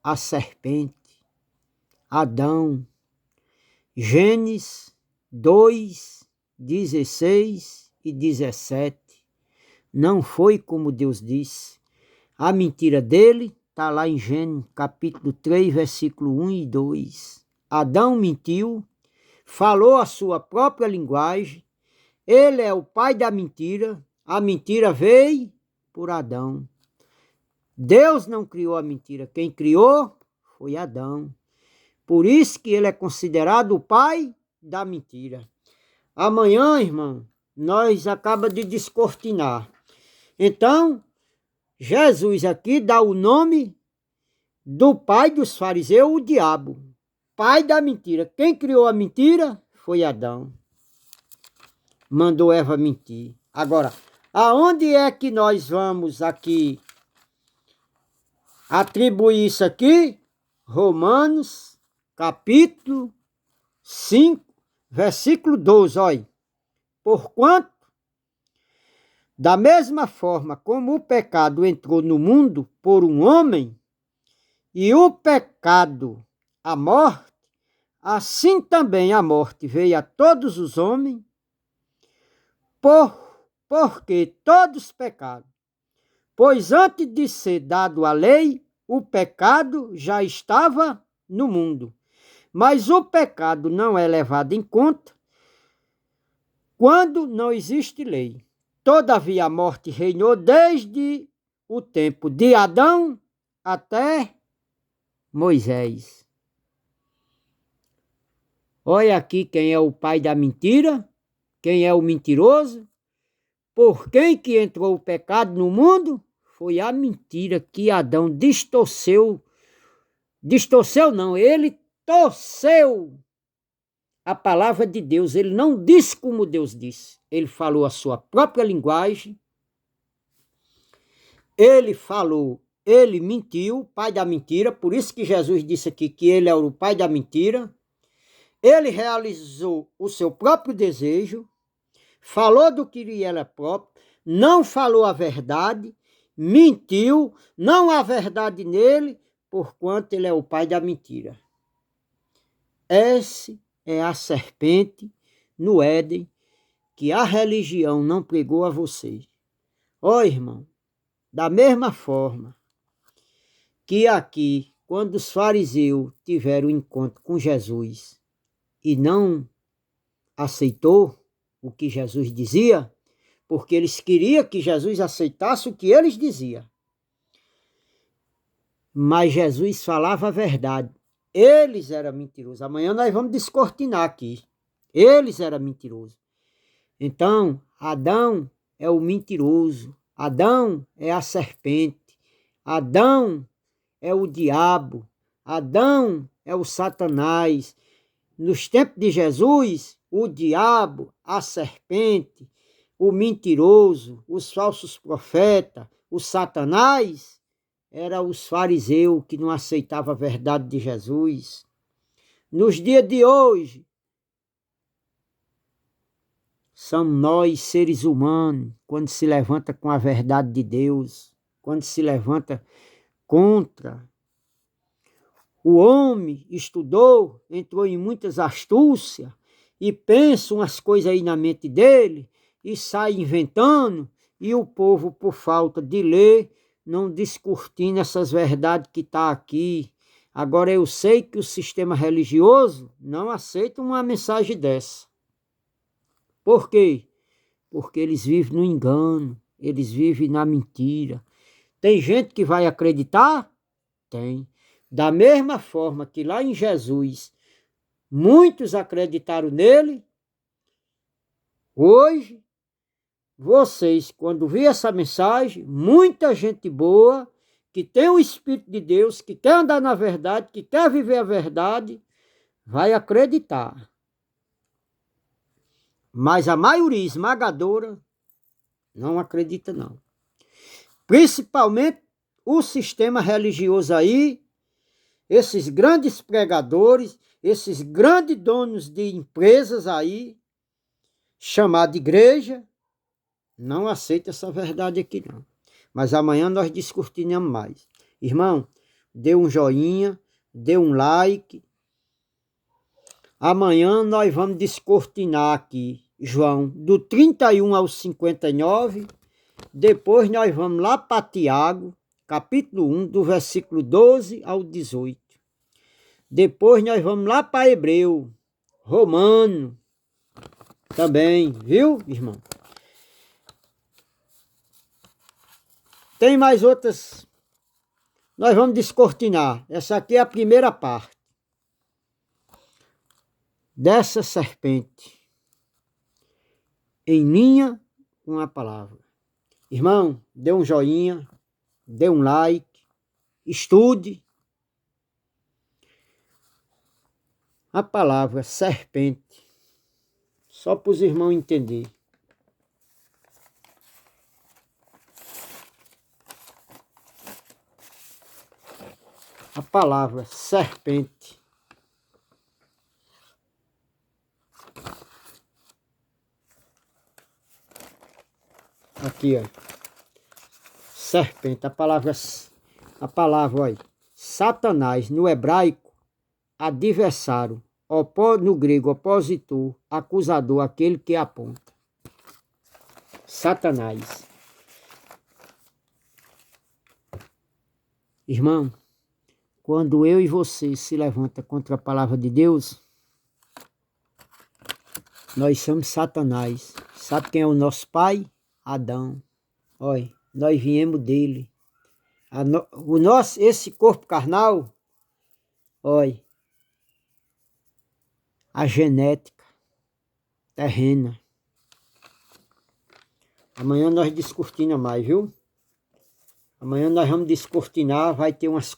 A serpente, Adão. Gênesis 2, 16 e 17. Não foi como Deus disse. A mentira dele está lá em Gênesis, capítulo 3, versículo 1 e 2. Adão mentiu, falou a sua própria linguagem, ele é o pai da mentira, a mentira veio por Adão. Deus não criou a mentira, quem criou foi Adão. Por isso que ele é considerado o pai da mentira. Amanhã, irmão, nós acabamos de descortinar. Então, Jesus aqui dá o nome do pai dos fariseus, o diabo. Pai da mentira. Quem criou a mentira foi Adão. Mandou Eva mentir. Agora, aonde é que nós vamos aqui atribuir isso aqui? Romanos, capítulo 5, versículo 12, olha. Porquanto, da mesma forma como o pecado entrou no mundo por um homem, e o pecado, a morte, assim também a morte veio a todos os homens, porque todos pecaram. Pois antes de ser dado a lei, o pecado já estava no mundo. Mas o pecado não é levado em conta quando não existe lei. Todavia a morte reinou desde o tempo de Adão até Moisés. Olha aqui quem é o pai da mentira, quem é o mentiroso. Por quem que entrou o pecado no mundo? Foi a mentira que Adão distorceu. Distorceu não, ele torceu a palavra de Deus. Ele não disse como Deus disse. Ele falou a sua própria linguagem. Ele mentiu, pai da mentira. Por isso que Jesus disse aqui que ele é o pai da mentira. Ele realizou o seu próprio desejo. Falou do que lhe era próprio. Não falou a verdade. Mentiu. Não há verdade nele, porquanto ele é o pai da mentira. Essa é a serpente no Éden que a religião não pregou a vocês. Ó, irmão, da mesma forma que aqui, quando os fariseus tiveram um encontro com Jesus e não aceitou o que Jesus dizia, porque eles queriam que Jesus aceitasse o que eles diziam. Mas Jesus falava a verdade. Eles eram mentirosos. Amanhã nós vamos descortinar aqui. Eles eram mentirosos. Então, Adão é o mentiroso. Adão é a serpente. Adão é o diabo. Adão é o Satanás. Nos tempos de Jesus, o diabo, a serpente, o mentiroso, os falsos profetas, o Satanás, eram os fariseus que não aceitavam a verdade de Jesus. Nos dias de hoje, somos nós, seres humanos, quando se levanta com a verdade de Deus, quando se levanta contra. O homem estudou, entrou em muitas astúcias e pensa umas coisas aí na mente dele e sai inventando, e o povo, por falta de ler, não descortina essas verdades que está aqui. Agora eu sei que o sistema religioso não aceita uma mensagem dessa. Por quê? Porque eles vivem no engano, eles vivem na mentira. Tem gente que vai acreditar? Tem. Da mesma forma que lá em Jesus, muitos acreditaram nele, hoje, vocês, quando vi essa mensagem, muita gente boa, que tem o Espírito de Deus, que quer andar na verdade, que quer viver a verdade, vai acreditar. Mas a maioria esmagadora não acredita, não. Principalmente o sistema religioso aí, esses grandes pregadores, esses grandes donos de empresas aí, chamados de igreja, não aceita essa verdade aqui não. Mas amanhã nós discutiremos mais. Irmão, dê um joinha, dê um like. Amanhã nós vamos descortinar aqui, João, do 31 ao 59. Depois nós vamos lá para Tiago, capítulo 1, do versículo 12 ao 18. Depois nós vamos lá para Hebreu, Romano, também, viu, irmão? Tem mais outras, nós vamos descortinar. Essa aqui é a primeira parte dessa serpente em linha com a palavra. Irmão, dê um joinha, dê um like, estude a palavra serpente, só para os irmãos entenderem. A palavra serpente. Aqui, ó. Serpente, a palavra, olha, Satanás, no hebraico, adversário, no grego, opositor, acusador, aquele que aponta. Satanás. Irmão, quando eu e você se levanta contra a palavra de Deus, nós somos Satanás. Sabe quem é o nosso pai? Adão. Olha, nós viemos dele. Esse corpo carnal, olha, a genética terrena. Amanhã nós descortinamos mais, viu? Amanhã nós vamos descortinar, vai ter umas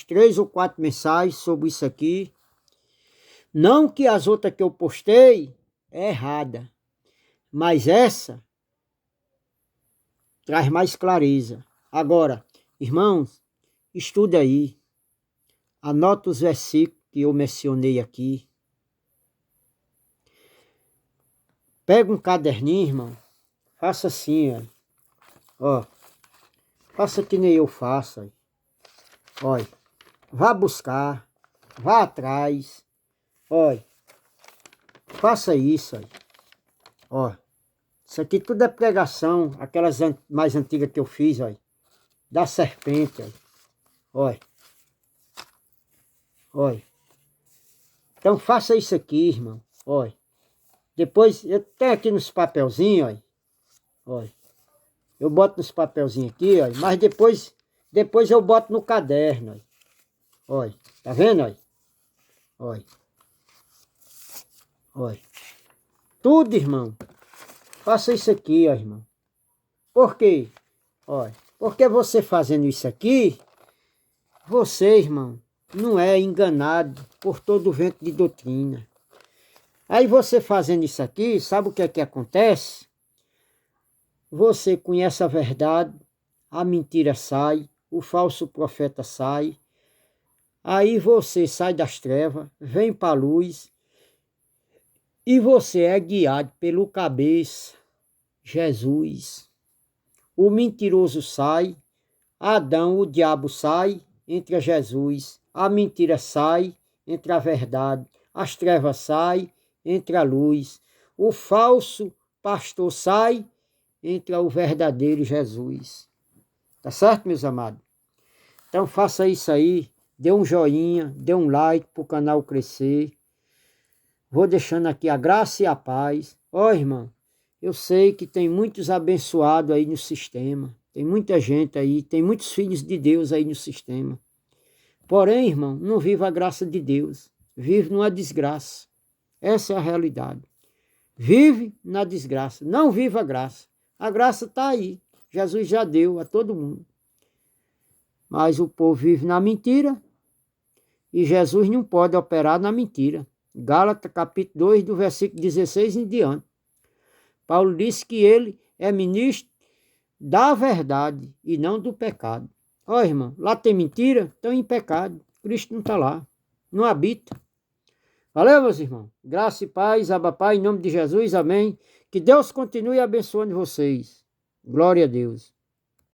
3 ou 4 mensagens sobre isso aqui. Não que as outras que eu postei é errada, mas essa traz mais clareza. Agora, irmãos, estuda aí. Anota os versículos que eu mencionei aqui. Pega um caderninho, irmão. Faça assim, ó. Faça que nem eu faço. Olha, vá buscar, vá atrás. Olha, faça isso aí. Ó, isso aqui tudo é pregação, aquelas mais antigas que eu fiz, olha. Da serpente, olha. Olha. Olha. Então faça isso aqui, irmão. Olha. Depois, eu tenho aqui nos papelzinhos, olha. Olha. Eu boto nos papelzinhos aqui, olha. Mas depois eu boto no caderno, olha. Olha. Tá vendo, olha? Olha. Olha. Tudo, irmão. Faça isso aqui, ó, irmão. Por quê? Olha. Porque você fazendo isso aqui, você, irmão, não é enganado por todo o vento de doutrina. Aí você fazendo isso aqui, sabe o que é que acontece? Você conhece a verdade, a mentira sai, o falso profeta sai, aí você sai das trevas, vem para a luz, e você é guiado pelo cabeça, Jesus. O mentiroso sai, Adão, o diabo sai, entra Jesus. A mentira sai, entra a verdade. As trevas saem, entra a luz. O falso pastor sai, entra o verdadeiro Jesus. Tá certo, meus amados? Então faça isso aí, dê um joinha, dê um like para o canal crescer. Vou deixando aqui a graça e a paz. Ó, irmão, eu sei que tem muitos abençoados aí no sistema. Tem muita gente aí, tem muitos filhos de Deus aí no sistema. Porém, irmão, não vive a graça de Deus. Vive numa desgraça. Essa é a realidade. Vive na desgraça. Não vive a graça. A graça está aí. Jesus já deu a todo mundo. Mas o povo vive na mentira e Jesus não pode operar na mentira. Gálatas capítulo 2, do versículo 16 em diante. Paulo disse que ele é ministro da verdade e não do pecado. Ó, irmão, lá tem mentira, estão em pecado. Cristo não está lá, não habita. Valeu, meus irmãos. Graça e paz, Abba, em nome de Jesus, amém. Que Deus continue abençoando vocês. Glória a Deus.